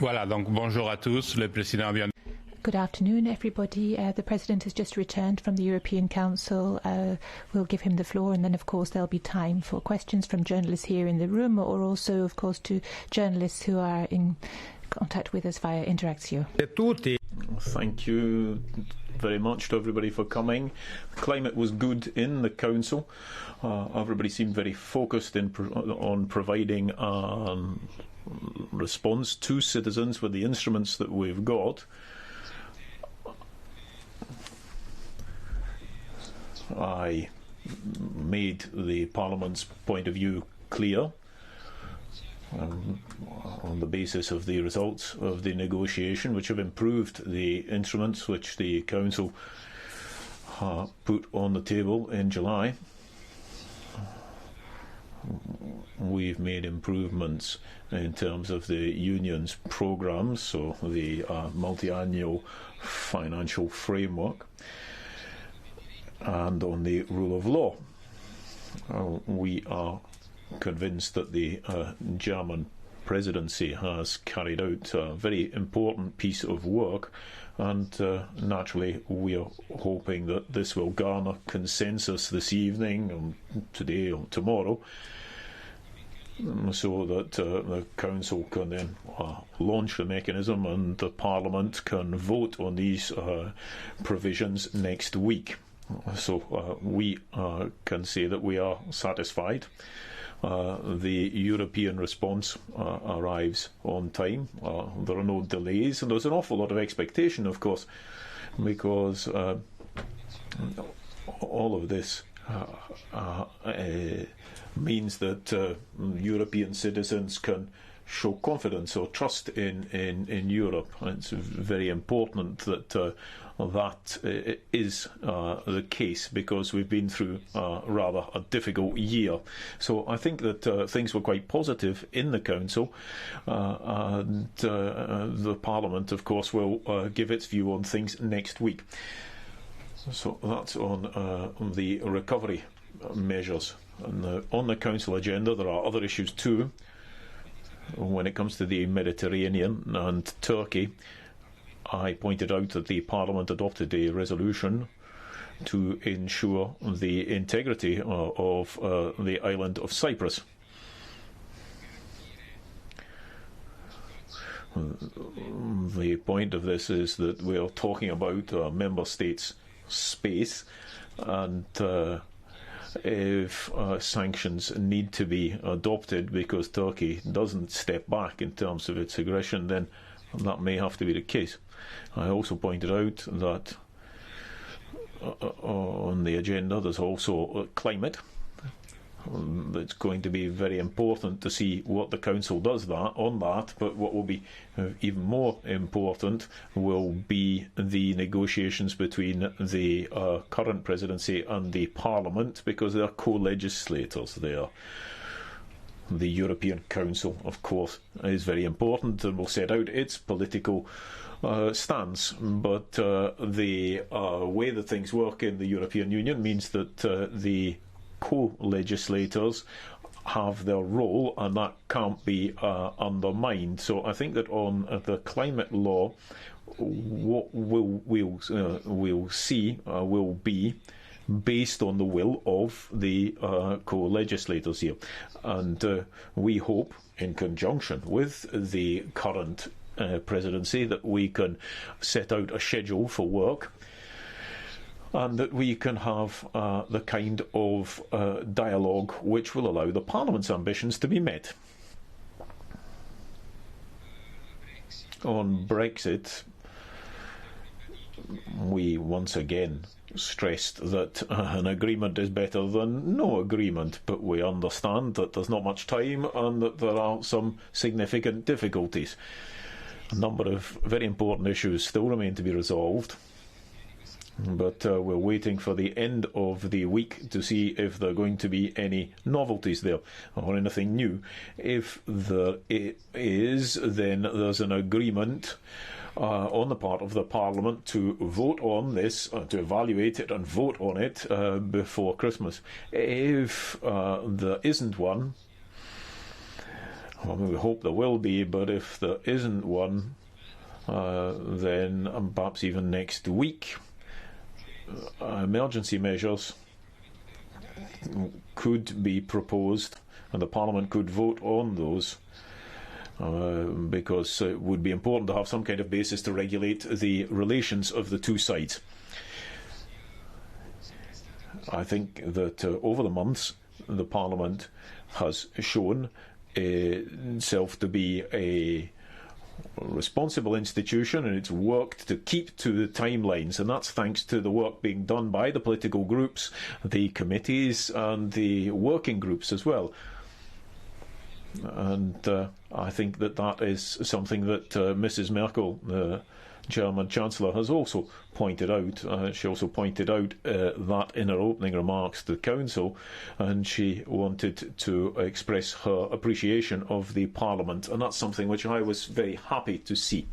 Voilà, donc bonjour à tous. Le président vient. Good afternoon, everybody. The President has just returned from the European Council. We'll give him the floor, and then, of course, there'll be time for questions from journalists here in the room, or also, of course, to journalists who are in contact with us via Interactio. Thank you very much to everybody for coming. Climate was good in the Council. Everybody seemed very focused on providing response to citizens with the instruments that we've got. I made the Parliament's point of view clear on the basis of the results of the negotiation, which have improved the instruments which the Council put on the table in July. We've made improvements in terms of the Union's programmes, so the multi-annual financial framework, and on the rule of law. We are convinced that the German presidency has carried out a very important piece of work, and naturally we are hoping that this will garner consensus this evening, today or tomorrow, so that the Council can then launch the mechanism and the Parliament can vote on these provisions next week. So we can say that we are satisfied. The European response arrives on time. There are no delays, and there's an awful lot of expectation, of course, because all of this means that European citizens can show confidence or trust in Europe. It's very important that that is the case, because we've been through rather a difficult year. So I think that things were quite positive in the Council, and the Parliament, of course, will give its view on things next week. So that's on the recovery measures. And on the Council agenda, there are other issues too. When it comes to the Mediterranean and Turkey, I pointed out that the Parliament adopted a resolution to ensure the integrity of the island of Cyprus. The point of this is that we are talking about a member states' space, and if sanctions need to be adopted because Turkey doesn't step back in terms of its aggression, then that may have to be the case. I also pointed out that on the agenda there's also climate. It's going to be very important to see what the Council does on that, but what will be even more important will be the negotiations between the current presidency and the Parliament, because they are co-legislators there. The European Council, of course, is very important and will set out its political stance, but the way that things work in the European Union means that the co-legislators have their role, and that can't be undermined. So I think that on the climate law, what we'll see will be based on the will of the co-legislators here, and we hope, in conjunction with the current presidency, that we can set out a schedule for work, and that we can have the kind of dialogue which will allow the Parliament's ambitions to be met. On Brexit, we once again stressed that an agreement is better than no agreement, but we understand that there's not much time and that there are some significant difficulties. A number of very important issues still remain to be resolved, but we're waiting for the end of the week to see if there are going to be any novelties there or anything new. If there is, then there's an agreement on the part of the Parliament to vote on this, to evaluate it and vote on it before Christmas. If there isn't one, Well, we hope there will be, but if there isn't one, then perhaps even next week, emergency measures could be proposed, and the Parliament could vote on those, because it would be important to have some kind of basis to regulate the relations of the two sides. I think that over the months, the Parliament has shown itself to be a responsible institution, and it's worked to keep to the timelines, and that's thanks to the work being done by the political groups, the committees and the working groups as well. And I think that that is something that Mrs. Merkel, the German Chancellor, has also pointed out. She also pointed out that in her opening remarks to the Council, and she wanted to express her appreciation of the Parliament, and that's something which I was very happy to see.